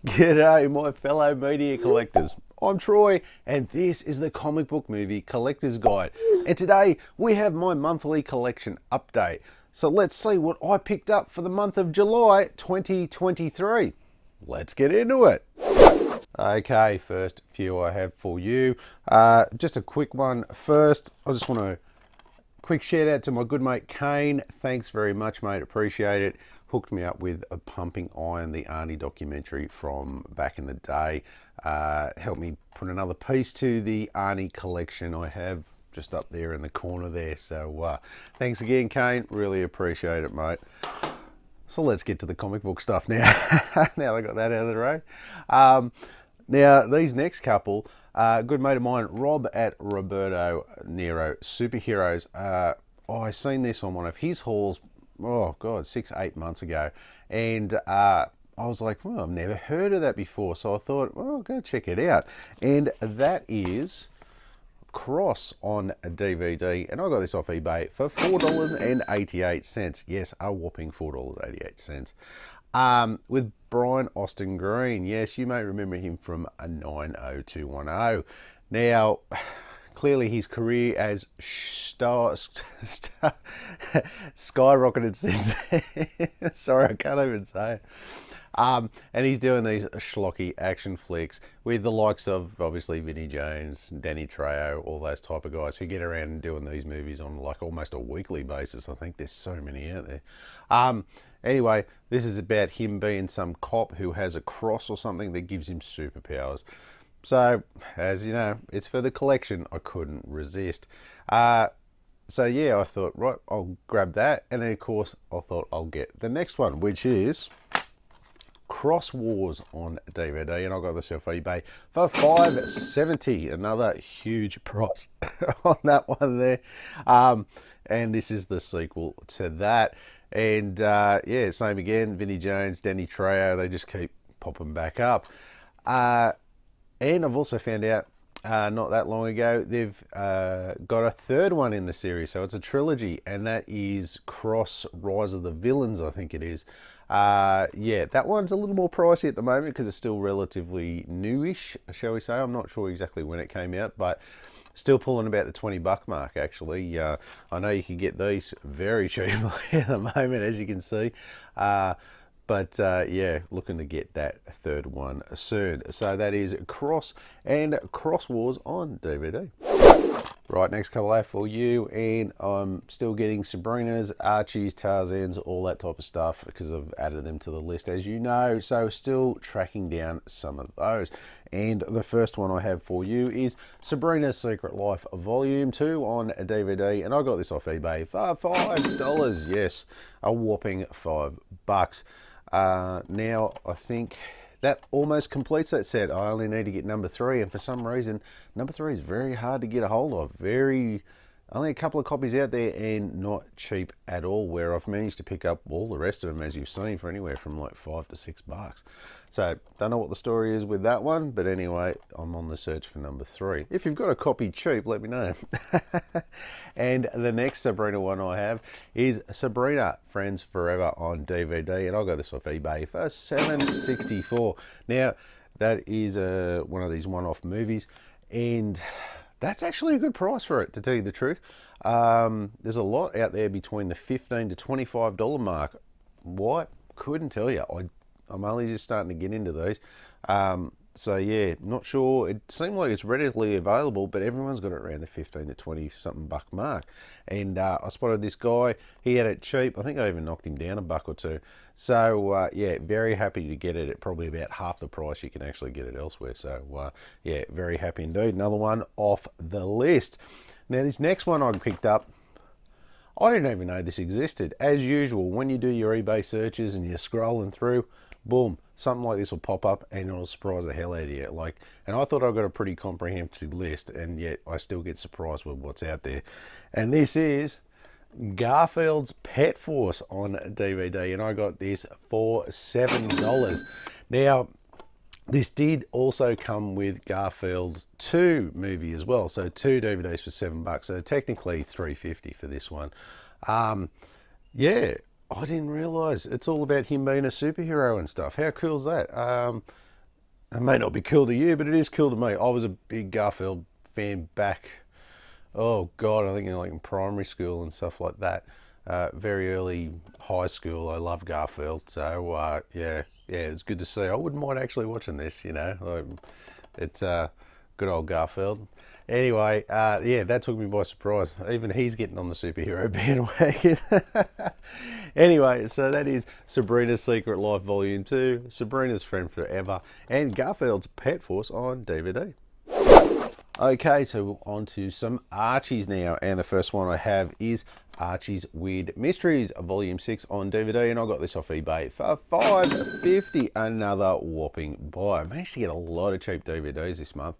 G'day, my fellow media collectors. I'm Troy, and this is the Comic Book Movie Collector's Guide. And today we have my monthly collection update. So let's see what I picked up for the month of July 2023. Let's get into it. Okay, first few I have for you. Just a quick one first. I just want to quick shout out to my good mate Kane. Thanks very much, mate. Appreciate it. Hooked me up with a Pumping Iron, the Arnie documentary from back in the day. Helped me put another piece to the Arnie collection I have just up there in the corner there. So thanks again, Kane. Really appreciate it, mate. So let's get to the comic book stuff now. Now I got that out of the road. Now, these next couple, good mate of mine, Rob at Roberto Nero Superheroes. I seen this on one of his hauls, oh God, 6-8 months ago. And I was like, well, I've never heard of that before. So I thought, well, I'll go check it out. And that is Cross on a DVD, and I got this off eBay for $4.88. Yes, a whopping $4.88. With Brian Austin Green. Yes, you may remember him from a 90210. Now, clearly his career has skyrocketed since then. Sorry, I can't even say it. And he's doing these schlocky action flicks with the likes of obviously Vinnie Jones, Danny Trejo, all those type of guys who get around and doing these movies on like almost a weekly basis. I think there's so many out there. Anyway, this is about him being some cop who has a cross or something that gives him superpowers. So, as you know, it's for the collection. I couldn't resist. So yeah, I thought, right, I'll grab that. And then of course, I thought I'll get the next one, which is Cross Wars on DVD, and I got this off eBay for $5.70. Another huge price on that one there. And this is the sequel to that. And yeah, same again. Vinnie Jones, Danny Trejo, they just keep popping back up. And I've also found out not that long ago they've got a third one in the series, so it's a trilogy, and that is Cross Rise of the Villains, I think it is. Yeah, that one's a little more pricey at the moment because it's still relatively newish, shall we say. I'm not sure exactly when it came out, but still pulling about the $20 mark actually. I know you can get these very cheaply at the moment, as you can see. But yeah, looking to get that third one soon. So that is Cross and Cross Wars on DVD. Right, next couple out for you, and I'm still getting Sabrina's, Archie's, Tarzan's, all that type of stuff because I've added them to the list, as you know. So still tracking down some of those. And the first one I have for you is Sabrina's Secret Life Volume 2 on a DVD, and I got this off eBay for $5. Yes, a whopping $5. Now I think that almost completes that set. I only need to get number 3, and for some reason number 3 is very hard to get a hold of. Only a couple of copies out there and not cheap at all, where I've managed to pick up all the rest of them, as you've seen, for anywhere from like $5 to $6. So don't know what the story is with that one, but anyway, I'm on the search for number 3. If you've got a copy cheap, let me know. And the next Sabrina one I have is Sabrina Friends Forever on DVD, and I got this off eBay for $7.64. Now that is one of these one-off movies, and that's actually a good price for it, to tell you the truth. There's a lot out there between the $15 to $25 mark. What? Couldn't tell you. I'm only just starting to get into these. So yeah, not sure. It seemed like it's readily available, but everyone's got it around the 15 to 20 something buck mark. And I spotted this guy. He had it cheap. I think I even knocked him down a buck or two. So yeah, very happy to get it at probably about half the price you can actually get it elsewhere. So yeah, very happy indeed. Another one off the list. Now this next one I picked up, I didn't even know this existed. As usual, when you do your eBay searches and you're scrolling through, boom, something like this will pop up and it'll surprise the hell out of you. And I thought I got a pretty comprehensive list, and yet I still get surprised with what's out there. And this is Garfield's Pet Force on DVD, and I got this for $7. Now, this did also come with Garfield 2 movie as well, so 2 DVDs for $7. So technically $3.50 for this one. Yeah, I didn't realise it's all about him being a superhero and stuff. How cool is that? It may not be cool to you, but it is cool to me. I was a big Garfield fan back, oh God, I think like in primary school and stuff like that. Very early high school, I loved Garfield. So yeah, it's good to see. I wouldn't mind actually watching this. It's good old Garfield. Anyway, yeah, that took me by surprise. Even he's getting on the superhero bandwagon. Anyway, so that is Sabrina's Secret Life Volume 2, Sabrina's Friend Forever, and Garfield's Pet Force on DVD. Okay, so on to some Archies now, and the first one I have is Archie's Weird Mysteries, Volume 6 on DVD, and I got this off eBay for $5.50, another whopping buy. I managed to get a lot of cheap DVDs this month,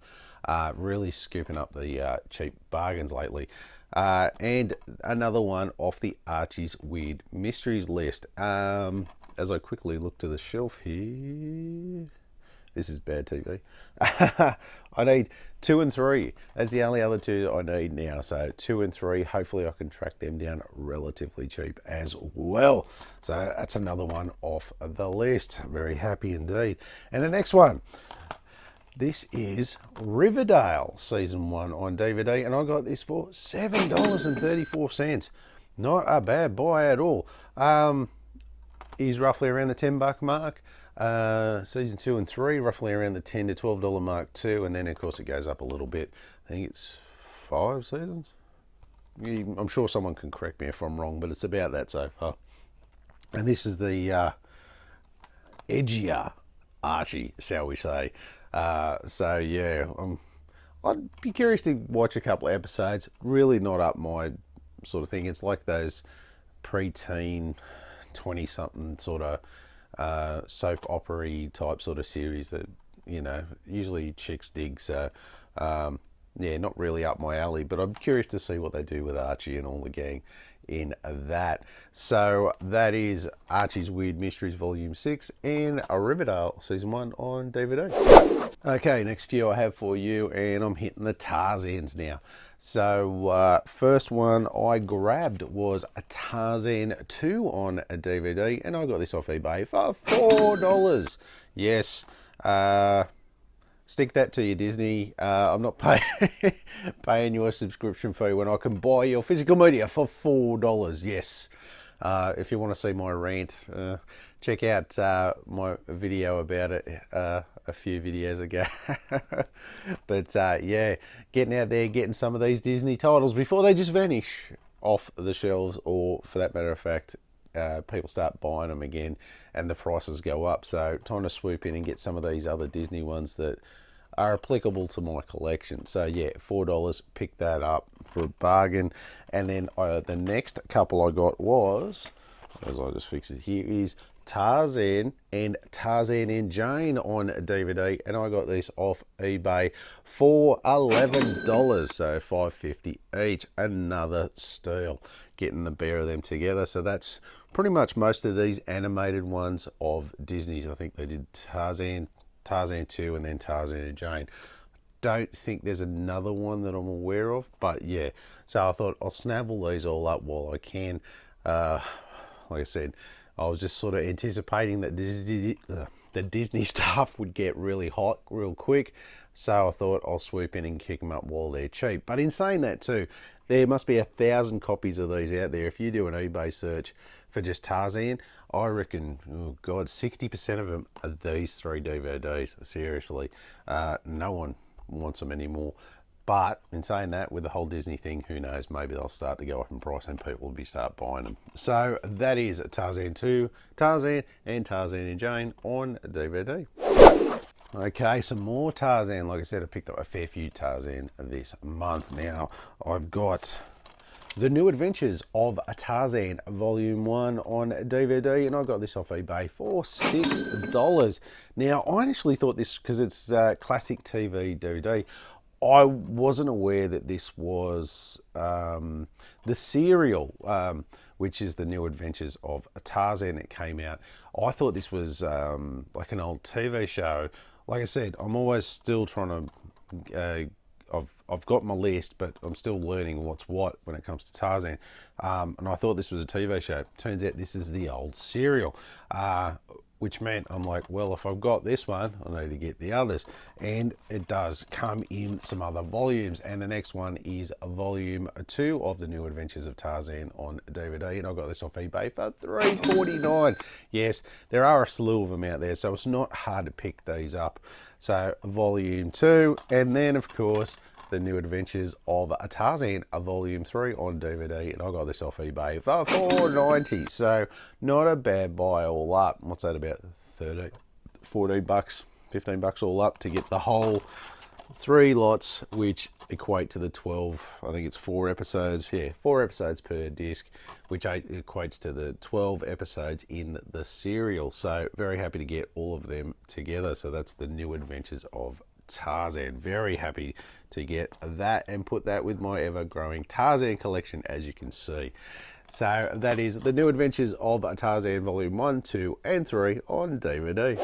really scooping up the cheap bargains lately. And another one off the Archie's Weird Mysteries list. As I quickly look to the shelf here, this is bad TV. I need 2 and 3. That's the only other two that I need now. So 2 and 3. Hopefully I can track them down relatively cheap as well. So that's another one off the list. Very happy indeed. And the next one. This is Riverdale Season 1 on DVD. And I got this for $7.34. Not a bad buy at all. Is roughly around the $10 mark. Season 2 and 3 roughly around the $10 to $12 mark too, and then of course it goes up a little bit. I think it's 5 seasons. I'm sure someone can correct me if I'm wrong, but it's about that so far. And this is the edgier Archie, shall we say. So yeah, I'd be curious to watch a couple of episodes. Really not up my sort of thing. It's like those pre-teen 20-something sort of soap opera type sort of series that usually chicks dig. So yeah, not really up my alley, but I'm curious to see what they do with Archie and all the gang in that. So that is Archie's Weird Mysteries Volume 6 and a Riverdale Season 1 on DVD. Okay, next few I have for you, and I'm hitting the Tarzans now. So first one I grabbed was a Tarzan 2 on a DVD, and I got this off eBay for $4. Yes, stick that to your Disney. I'm not paying you a subscription fee when I can buy your physical media for $4. Yes. If you want to see my rant, check out my video about it a few videos ago. But yeah, getting out there, getting some of these Disney titles before they just vanish off the shelves, or for that matter of fact, people start buying them again and the prices go up. So time to swoop in and get some of these other Disney ones that are applicable to my collection. So yeah, $4, pick that up for a bargain. And then the next couple I got was, as I just fix it here, is Tarzan and Tarzan and Jane on DVD, and I got this off eBay for $11, so $5.50 each. Another steal, getting the pair of them together. So that's pretty much most of these animated ones of Disney's. I think they did Tarzan 2, and then Tarzan and Jane. Don't think there's another one that I'm aware of, but yeah. So I thought I'll snavel these all up while I can. Like I said, I was just sort of anticipating that the Disney stuff would get really hot real quick. So I thought I'll swoop in and kick them up while they're cheap. But in saying that too, there must be 1,000 copies of these out there. If you do an eBay search for just Tarzan, I reckon, oh God, 60% of them are these 3 DVDs. Seriously, no one wants them anymore. But in saying that, with the whole Disney thing, who knows, maybe they'll start to go up in price and people will start buying them. So that is Tarzan 2, Tarzan and Tarzan and Jane on DVD. Okay, some more Tarzan. Like I said, I picked up a fair few Tarzan this month. Now I've got The New Adventures of Tarzan Volume 1 on DVD, and I got this off eBay for $6. Now, I initially thought this, because it's classic TV DVD, I wasn't aware that this was the serial, which is The New Adventures of Tarzan that came out. I thought this was like an old TV show. Like I said, I'm always still trying to... I've got my list, but I'm still learning what's what when it comes to Tarzan. And I thought this was a TV show. Turns out this is the old serial. which meant I'm like, well, if I've got this one, I need to get the others. And it does come in some other volumes. And the next one is volume 2 of the New Adventures of Tarzan on DVD. And I got this off eBay for $3.49. Yes, there are a slew of them out there, so it's not hard to pick these up. So volume 2, and then of course the New Adventures of Tarzan, volume 3 on DVD, and I got this off eBay for $4.90. So not a bad buy all up. What's that, about 13, 14 bucks, 15 bucks all up to get the whole 3 lots, which equate to the 12, I think it's 4 episodes, 4 episodes per disc, which equates to the 12 episodes in the serial. So very happy to get all of them together. So that's the New Adventures of Tarzan. Very happy to get that and put that with my ever-growing Tarzan collection, as you can see. So that is the New Adventures of Tarzan Volume 1, 2 and 3 on DVD.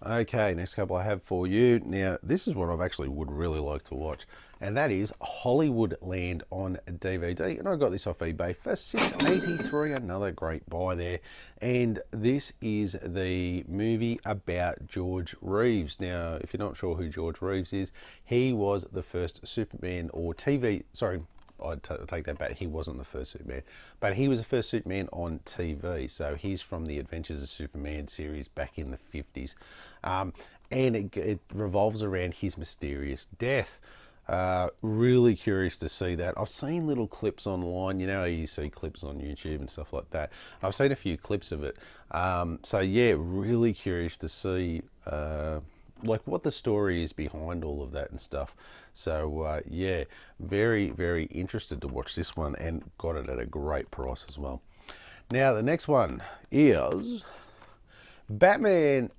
Okay, next couple I have for you. Now, this is what I've actually would really like to watch, and that is Hollywoodland on DVD. And I got this off eBay for $6.83, another great buy there. And this is the movie about George Reeves. Now, if you're not sure who George Reeves is, he was the first Superman, or TV, sorry, I'd take that back. He wasn't the first Superman, but he was the first Superman on TV. So he's from the Adventures of Superman series back in the 50s. And it revolves around his mysterious death. Really curious to see that. I've seen little clips online. You know how you see clips on YouTube and stuff like that. I've seen a few clips of it. So yeah, really curious to see like what the story is behind all of that and stuff. So yeah, very, very interested to watch this one, and got it at a great price as well. Now the next one is Batman.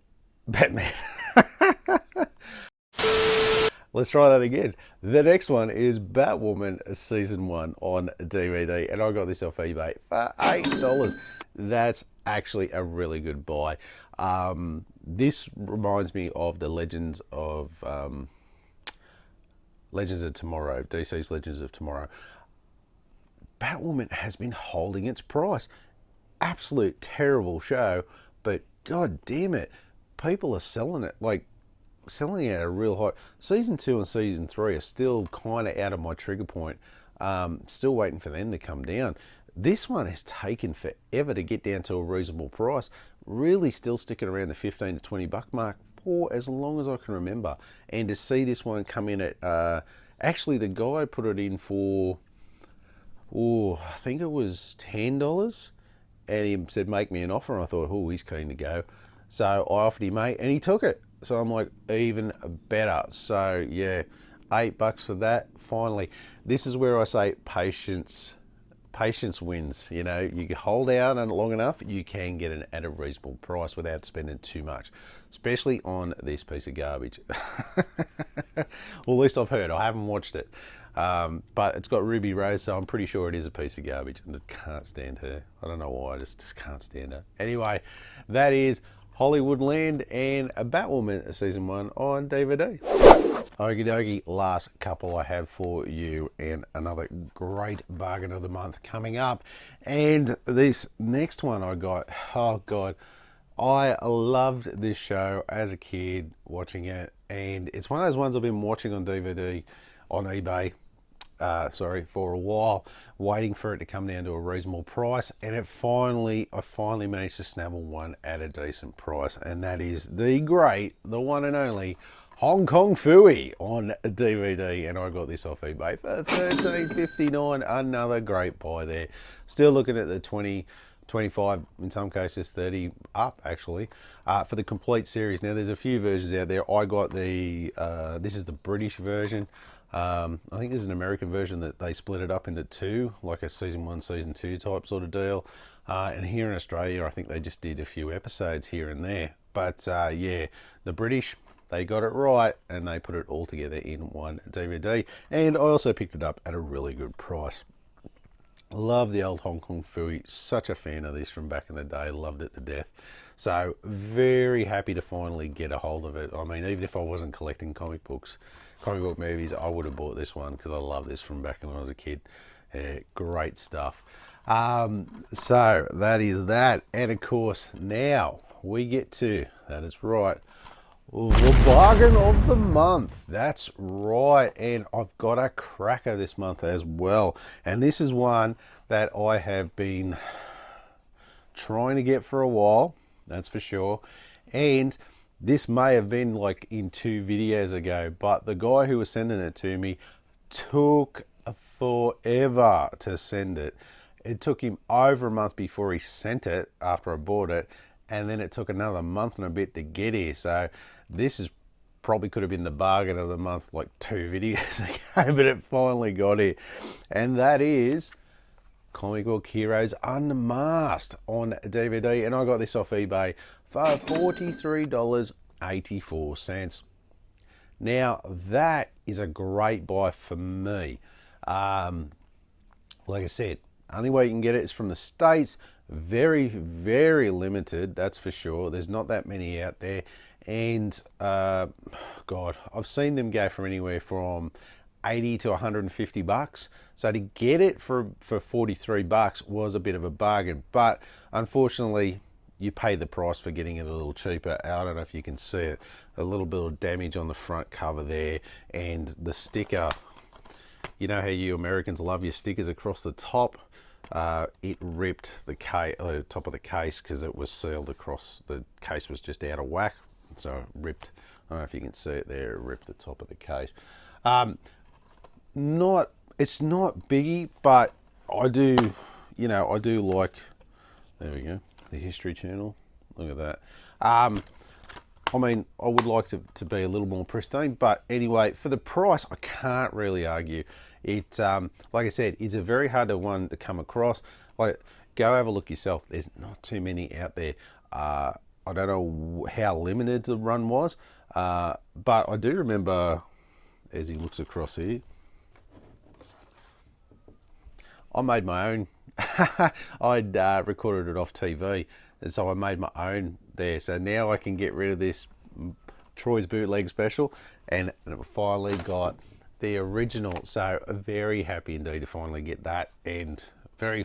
Let's try that again. The next one is Batwoman Season 1 on DVD, and I got this off eBay for $8. That's actually a really good buy. This reminds me of the Legends of Tomorrow, DC's Legends of Tomorrow. Batwoman has been holding its price. Absolute terrible show, but god damn it, people are selling it, like selling it at a real high. Season 2 and Season 3 are still kind of out of my trigger point. Still waiting for them to come down. This one has taken forever to get down to a reasonable price. Really still sticking around the 15 to 20 buck mark for as long as I can remember. And to see this one come in at, actually the guy put it in for, I think it was $10. And he said, make me an offer. And I thought, oh, he's keen to go. So I offered him 8 and he took it. So I'm like, even better. So yeah, $8 for that. Finally, this is where I say patience wins. You know, you hold out on it long enough, you can get it at a reasonable price without spending too much, especially on this piece of garbage. Well, at least I've heard. I haven't watched it. But it's got Ruby Rose, so I'm pretty sure it is a piece of garbage. And I can't stand her. I don't know why, I just can't stand her. Anyway, that is Hollywoodland and a Batwoman Season 1 on DVD. Okie dokie, last couple I have for you, and another great bargain of the month coming up. And this next one I got, oh god, I loved this show as a kid watching it, and it's one of those ones I've been watching on DVD on eBay for a while, waiting for it to come down to a reasonable price, and I finally managed to snabble one at a decent price, and that is the one and only Hong Kong Phooey on DVD, and I got this off eBay for $13.59. Another great buy there. Still looking at the 20, 25, in some cases 30 up actually, for the complete series. Now there's a few versions out there. I got the this is the British version. I think there's an American version that they split it up into 2, like a Season 1, Season 2 type sort of deal. And here in Australia, I think they just did a few episodes here and there. But yeah, the British, they got it right, and they put it all together in one DVD. And I also picked it up at a really good price. Love the old Hong Kong Phooey. Such a fan of this from back in the day. Loved it to death. So very happy to finally get a hold of it. I mean, even if I wasn't collecting comic book movies, I would have bought this one because I love this from back when I was a kid. Great stuff. So that is that. And of course, now we get to, that is right, the bargain of the month. That's right, and I've got a cracker this month as well, and this is one that I have been trying to get for a while, that's for sure. And this may have been like in 2 videos ago, but the guy who was sending it to me took forever to send it. It took him over a month before he sent it after I bought it, and then it took another month and a bit to get here. So this is probably could have been the bargain of the month like 2 videos ago, but it finally got here. And that is Comic Book Heroes Unmasked on DVD, and I got this off eBay for $43.84. Now that is a great buy for me. Like I said, only way you can get it is from the States. Very, very limited, that's for sure. There's not that many out there, and God, I've seen them go for anywhere from 80 to 150 bucks. So to get it for 43 bucks was a bit of a bargain, but unfortunately you pay the price for getting it a little cheaper. I don't know if you can see it, a little bit of damage on the front cover there, and the sticker, you know how you Americans love your stickers across the top. It ripped the top of the case because it was sealed across. The case was just out of whack, so it ripped. I don't know if you can see it there. It ripped the top of the case. It's not biggie, but I do, I do like. There we go, the History Channel. Look at that. I mean, I would like to be a little more pristine, but anyway, for the price, I can't really argue. It, like I said, it's a very hard one to come across. Like, go have a look yourself. There's not too many out there. I don't know how limited the run was, but I do remember, as he looks across here, I made my own. I'd recorded it off TV, and so I made my own there. So now I can get rid of this Troy's Bootleg Special, and it finally got the original. So very happy indeed to finally get that, and very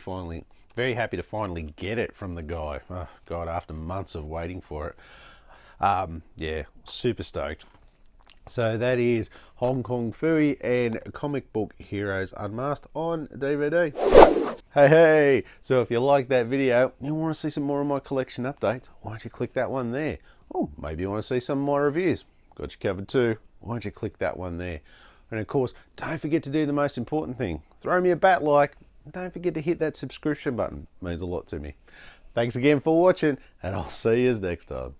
happy to finally get it from the guy. Oh God, after months of waiting for it. Yeah, super stoked. So that is Hong Kong Phooey and Comic Book Heroes Unmasked on DVD. Hey, so if you like that video, you want to see some more of my collection updates, why don't you click that one there? Oh, maybe you want to see some of my reviews. Got you covered too. Why don't you click that one there? And of course, don't forget to do the most important thing. Throw me a bat like. Don't forget to hit that subscription button. It means a lot to me. Thanks again for watching, and I'll see you next time.